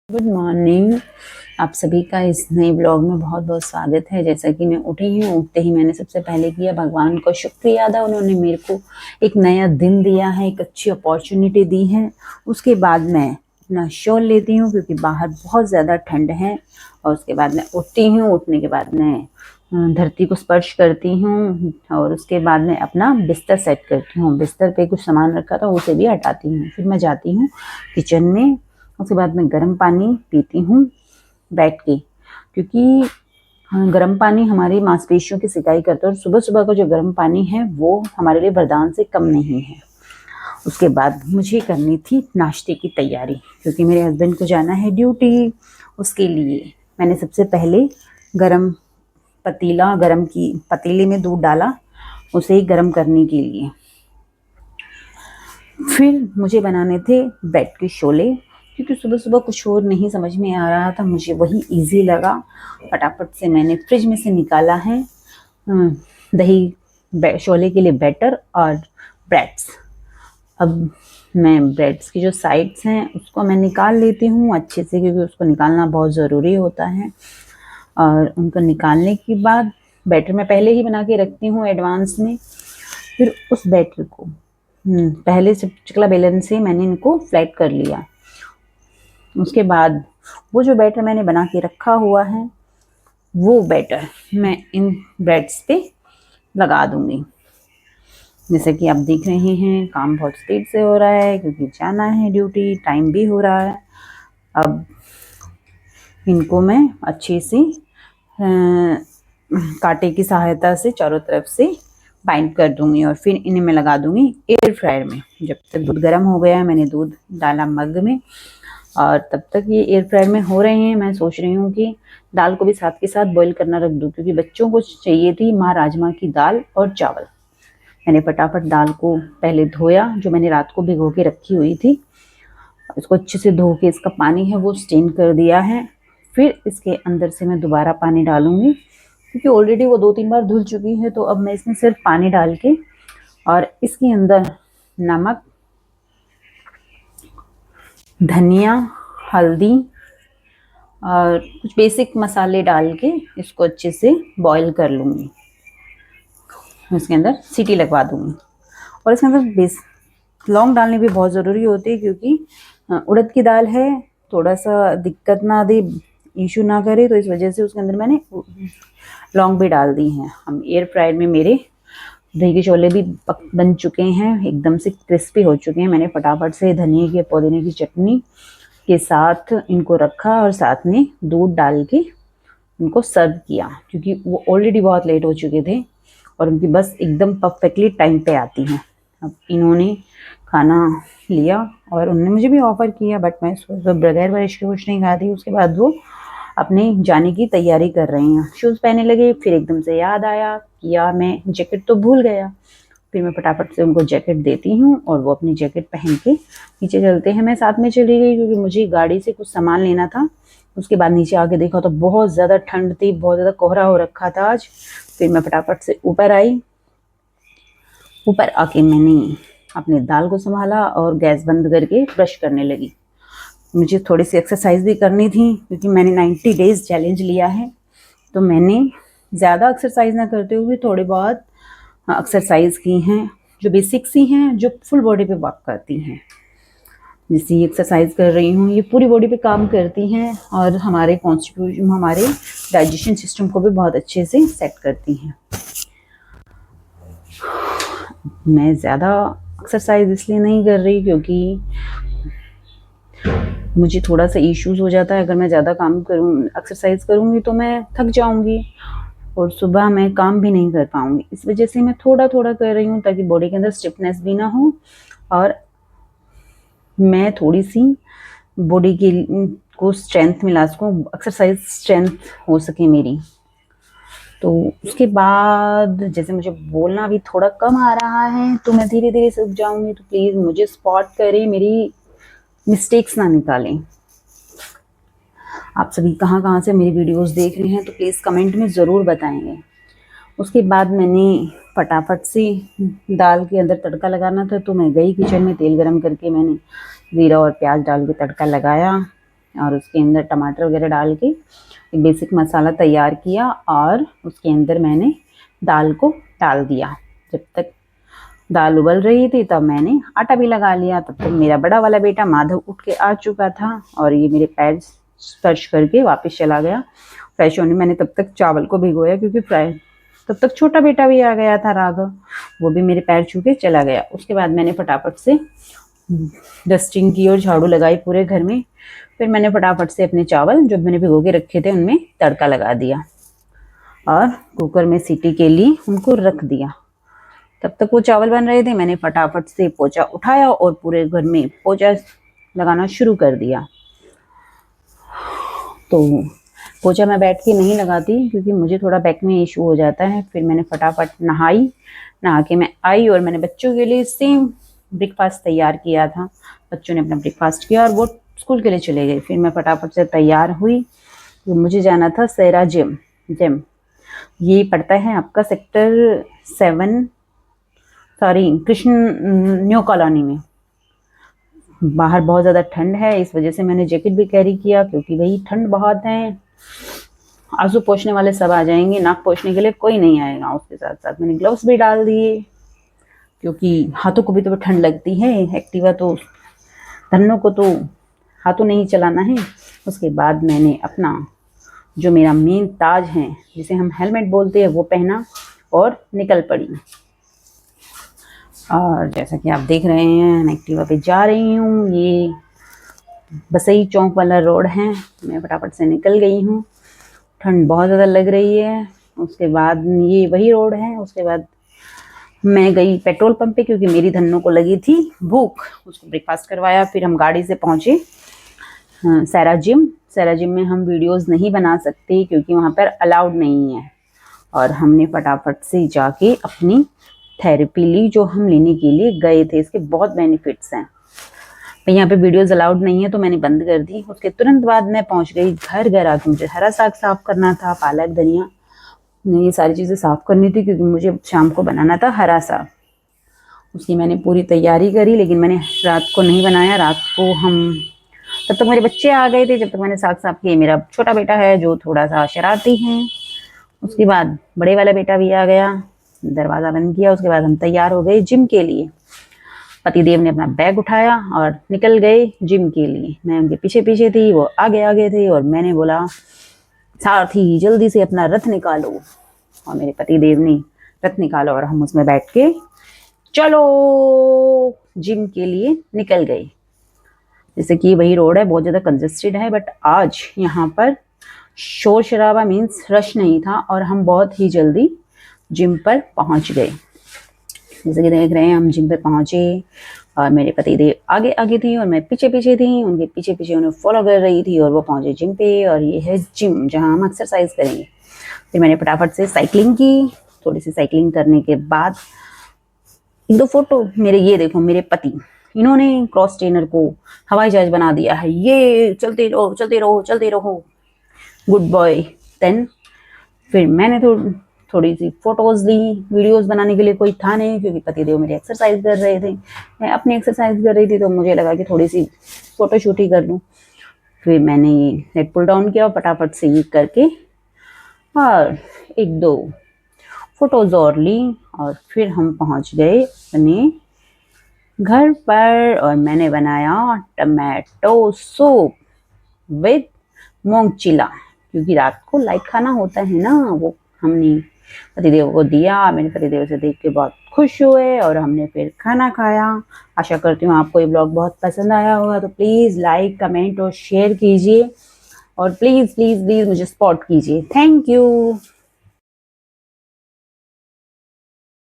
Good morning. आप सभी का इस नए ब्लॉग में बहुत बहुत स्वागत है। जैसा कि मैं उठी हूँ, उठते ही मैंने सबसे पहले किया भगवान को शुक्रिया अदा। उन्होंने मेरे को एक नया दिन दिया है, एक अच्छी अपॉर्चुनिटी दी है। उसके बाद मैं अपना शॉल लेती हूँ क्योंकि बाहर बहुत ज़्यादा ठंड है। और उसके बाद मैं उठती हूँ, उठने के बाद मैं धरती को स्पर्श करती हूँ और उसके बाद मैं अपना बिस्तर सेट करती हूँ। बिस्तर पे कुछ सामान रखा था उसे भी हटाती हूँ। फिर मैं जाती हूँ किचन में। उसके बाद मैं गर्म पानी पीती हूँ बैठ के, क्योंकि गर्म पानी हमारी मांसपेशियों की सिकाई करता है और सुबह सुबह का जो गर्म पानी है वो हमारे लिए वरदान से कम नहीं है। उसके बाद मुझे करनी थी नाश्ते की तैयारी, क्योंकि मेरे हस्बैंड को जाना है ड्यूटी। उसके लिए मैंने सबसे पहले पतीले में दूध डाला उसे गर्म करने के लिए। फिर मुझे बनाने थे ब्रेड के शोले, क्योंकि सुबह सुबह कुछ और नहीं समझ में आ रहा था, मुझे वही इजी लगा। फटाफट से मैंने फ्रिज में से निकाला है दही शोले के लिए बैटर और ब्रेड्स। अब मैं ब्रेड्स की जो साइड्स हैं उसको मैं निकाल लेती हूँ अच्छे से, क्योंकि उसको निकालना बहुत ज़रूरी होता है। और उनको निकालने के बाद बैटर मैं पहले ही बना के रखती हूँ एडवांस में। फिर उस बैटर को पहले से चिकला बेलन से मैंने इनको फ्लैट कर लिया। उसके बाद वो जो बैटर मैंने बना के रखा हुआ है वो बैटर मैं इन ब्रेड्स पे लगा दूंगी। जैसे कि आप देख रहे हैं काम बहुत स्पीड से हो रहा है, क्योंकि जाना है ड्यूटी, टाइम भी हो रहा है। अब इनको मैं अच्छे से कांटे की सहायता से चारों तरफ से बाइंड कर दूंगी और फिर इन्हें मैं लगा दूंगी एयर फ्रायर में। जब तक दूध गर्म हो गया है, मैंने दूध डाला मग में और तब तक ये एयर फ्रायर में हो रहे हैं। मैं सोच रही हूँ कि दाल को भी साथ के साथ बॉईल करना रख दूँ, क्योंकि बच्चों को चाहिए थी माँ राजमा की दाल और चावल। मैंने फटाफट दाल को पहले धोया, जो मैंने रात को भिगो के रखी हुई थी। इसको अच्छे से धो के इसका पानी है वो स्टेन कर दिया है। फिर इसके अंदर से मैं दोबारा पानी डालूंगी, क्योंकि ऑलरेडी वो 2-3 बार धुल चुकी है। तो अब मैं इसमें सिर्फ पानी डाल के और इसके अंदर नमक, धनिया, हल्दी और कुछ बेसिक मसाले डाल के इसको अच्छे से बॉईल कर लूँगी। इसके अंदर सीटी लगवा दूँगी। और इसके अंदर लौंग डालने भी बहुत ज़रूरी होती है, क्योंकि उड़द की दाल है, थोड़ा सा दिक्कत ना दे, इशू ना करे, तो इस वजह से उसके अंदर मैंने लौंग भी डाल दी हैं। हम एयर फ्रायर में मेरे दही के छोले भी बन चुके हैं, एकदम से क्रिस्पी हो चुके हैं। मैंने फटाफट से धनिए की पुदीने की चटनी के साथ इनको रखा और साथ में दूध डाल के उनको सर्व किया, क्योंकि वो ऑलरेडी बहुत लेट हो चुके थे और उनकी बस एकदम परफेक्टली टाइम पे आती हैं। अब इन्होंने खाना लिया और उन्होंने मुझे भी ऑफ़र किया, बट मैं बगैर बारिश के कुछ नहीं खाती। उसके बाद वो अपने जाने की तैयारी कर रही हैं, शूज़ पहनने लगे। फिर एकदम से याद आया कि यार मैं जैकेट तो भूल गया। फिर मैं फटाफट से उनको जैकेट देती हूँ और वो अपनी जैकेट पहन के नीचे चलते हैं। मैं साथ में चली गई, क्योंकि मुझे गाड़ी से कुछ सामान लेना था। उसके बाद नीचे आके देखा तो बहुत ज़्यादा ठंड थी, बहुत ज़्यादा कोहरा हो रखा था आज। फिर मैं फटाफट से ऊपर आई। ऊपर आके मैंने अपने दाल को संभाला और गैस बंद करके ब्रश करने लगी। मुझे थोड़ी सी एक्सरसाइज भी करनी थी, क्योंकि मैंने 90 डेज़ चैलेंज लिया है। तो मैंने ज़्यादा एक्सरसाइज ना करते हुए थोड़े बहुत एक्सरसाइज की हैं, जो बेसिक्स ही हैं, जो फुल बॉडी पे वर्क करती हैं। जैसे एक्सरसाइज कर रही हूँ, ये पूरी बॉडी पे काम करती हैं और हमारे कॉन्स्टिट्यूशन, हमारे डाइजेशन सिस्टम को भी बहुत अच्छे से सेट करती हैं। मैं ज़्यादा एक्सरसाइज इसलिए नहीं कर रही क्योंकि मुझे थोड़ा सा इश्यूज हो जाता है। अगर मैं ज़्यादा काम करूँ, एक्सरसाइज करूँगी तो मैं थक जाऊँगी और सुबह मैं काम भी नहीं कर पाऊँगी। इस वजह से मैं थोड़ा थोड़ा कर रही हूँ, ताकि बॉडी के अंदर स्टिफनेस भी ना हो और मैं थोड़ी सी बॉडी की को स्ट्रेंथ मिला सकूँ, एक्सरसाइज स्ट्रेंथ हो सके मेरी। तो उसके बाद जैसे मुझे बोलना भी थोड़ा कम आ रहा है, तो मैं धीरे धीरे सीख जाऊँगी। तो प्लीज़ मुझे स्पॉट करें, मेरी मिस्टेक्स ना निकालें। आप सभी कहाँ कहाँ से मेरी वीडियोस देख रहे हैं तो प्लीज़ कमेंट में ज़रूर बताएंगे। उसके बाद मैंने फटाफट से दाल के अंदर तड़का लगाना था, तो मैं गई किचन में, तेल गरम करके मैंने ज़ीरा और प्याज डाल के तड़का लगाया और उसके अंदर टमाटर वगैरह डाल के एक बेसिक मसाला तैयार किया और उसके अंदर मैंने दाल को डाल दिया। जब तक दाल उबल रही थी तब मैंने आटा भी लगा लिया। तब तक मेरा बड़ा वाला बेटा माधव उठ के आ चुका था और ये मेरे पैर स्पर्श करके वापस चला गया फ्रेश होने। मैंने तब तक चावल को भिगोया क्योंकि तब तक छोटा बेटा भी आ गया था राघव, वो भी मेरे पैर छू के चला गया। उसके बाद मैंने फटाफट से डस्टिंग की और झाड़ू लगाई पूरे घर में। फिर मैंने फटाफट से अपने चावल जो मैंने भिगो के रखे थे उनमें तड़का लगा दिया और कुकर में सीटी के लिए उनको रख दिया। तब तक वो चावल बन रहे थे, मैंने फटाफट से पोंछा उठाया और पूरे घर में पोंछा लगाना शुरू कर दिया। तो पोंछा मैं बैठ के नहीं लगाती क्योंकि मुझे थोड़ा बैक में इशू हो जाता है। फिर मैंने फटाफट नहा के मैं आई और मैंने बच्चों के लिए सेम ब्रेकफास्ट तैयार किया था। बच्चों ने अपना ब्रेकफास्ट किया और वो स्कूल के लिए चले गए। फिर मैं फटाफट से तैयार हुई, तो मुझे जाना था सेरा जिम। ये पड़ता है आपका सेक्टर 7 कृष्ण न्यू कॉलोनी में। बाहर बहुत ज़्यादा ठंड है, इस वजह से मैंने जैकेट भी कैरी किया क्योंकि भाई ठंड बहुत है। आंसू पोंछने वाले सब आ जाएंगे, नाक पोंछने के लिए कोई नहीं आएगा। उसके साथ साथ मैंने ग्लव्स भी डाल दिए क्योंकि हाथों को भी तो ठंड लगती है। एक्टिवा तो धन्नों को तो हाथों नहीं चलाना है। उसके बाद मैंने अपना जो मेरा मेन ताज है जिसे हम हेलमेट बोलते हैं वो पहना और निकल पड़ी। और जैसा कि आप देख रहे हैं मैं एक्टिवा पे जा रही हूँ। ये बसई चौक वाला रोड है, मैं फटाफट से निकल गई हूँ। ठंड बहुत ज़्यादा लग रही है। उसके बाद ये वही रोड है। उसके बाद मैं गई पेट्रोल पंप पे क्योंकि मेरी धन्नों को लगी थी भूख, उसको ब्रेकफास्ट करवाया। फिर हम गाड़ी से पहुँचे सेरा जिम में हम वीडियोस नहीं बना सकते क्योंकि वहाँ पर अलाउड नहीं है। और हमने फटाफट से जाके अपनी थेरेपी ली जो हम लेने के लिए गए थे। इसके बहुत बेनिफिट्स हैं। यहाँ पे वीडियोस अलाउड नहीं है तो मैंने बंद कर दी। उसके तुरंत बाद मैं पहुँच गई घर आके मुझे हरा साग साफ करना था, पालक धनिया ये सारी चीज़ें साफ करनी थी क्योंकि मुझे शाम को बनाना था हरा साग। उसकी मैंने पूरी तैयारी करी लेकिन मैंने रात को नहीं बनाया। रात को तब तक मेरे बच्चे आ गए थे जब तक मैंने साग साफ किए। मेरा छोटा बेटा है जो थोड़ा सा शरारती है। उसके बाद बड़े वाला बेटा भी आ गया, दरवाज़ा बंद किया। उसके बाद हम तैयार हो गए जिम के लिए। पतिदेव ने अपना बैग उठाया और निकल गए जिम के लिए। मैं उनके पीछे पीछे थी, वो आगे थे और मैंने बोला सारथी जल्दी से अपना रथ निकालो। और मेरे पतिदेव ने रथ निकाला और हम उसमें बैठ के चलो जिम के लिए निकल गए। जैसे कि वही रोड है, बहुत ज़्यादा कंजेस्टेड है, बट आज यहाँ पर शोर शराबा मीन्स रश नहीं था और हम बहुत ही जल्दी जिम पर पहुँच गए। जैसे कि देख रहे हैं हम जिम पर पहुँचे और मेरे पतिदेव आगे आगे थी और मैं पीछे पीछे थी। उनके पीछे पीछे उन्हें फॉलो कर रही थी और वो पहुँचे जिम पे। और ये है जिम जहाँ हम एक्सरसाइज करेंगे। फिर मैंने फटाफट से साइकिलिंग की। थोड़ी सी साइकिलिंग करने के बाद एक दो फोटो ये देखो मेरे पति, इन्होंने क्रॉस ट्रेनर को हवाई जहाज बना दिया है। ये चलते रहो चलते रहो चलते रहो, गुड बॉय। देन फिर मैंने थोड़ी सी फोटोज़ ली। वीडियोस बनाने के लिए कोई था नहीं क्योंकि पतिदेव मेरे एक्सरसाइज कर रहे थे, मैं अपनी एक्सरसाइज कर रही थी, तो मुझे लगा कि थोड़ी सी फ़ोटो शूट ही कर लूँ। फिर मैंने ये नेट पुल डाउन किया फटाफट से ये करके और एक दो फोटोज़ और ली और फिर हम पहुंच गए अपने घर पर। और मैंने बनाया टमाटो सूप विद मूंग चिला क्योंकि रात को लाइट खाना होता है ना, वो हमने पतिदेव को दिया। मेरे पतिदेव से देख के बहुत खुश हुए और हमने फिर खाना खाया। आशा करती हूँ आपको ये ब्लॉग बहुत पसंद आया होगा, तो प्लीज़ लाइक कमेंट और शेयर कीजिए और प्लीज़ प्लीज़ प्लीज़ मुझे सपोर्ट कीजिए। Thank you.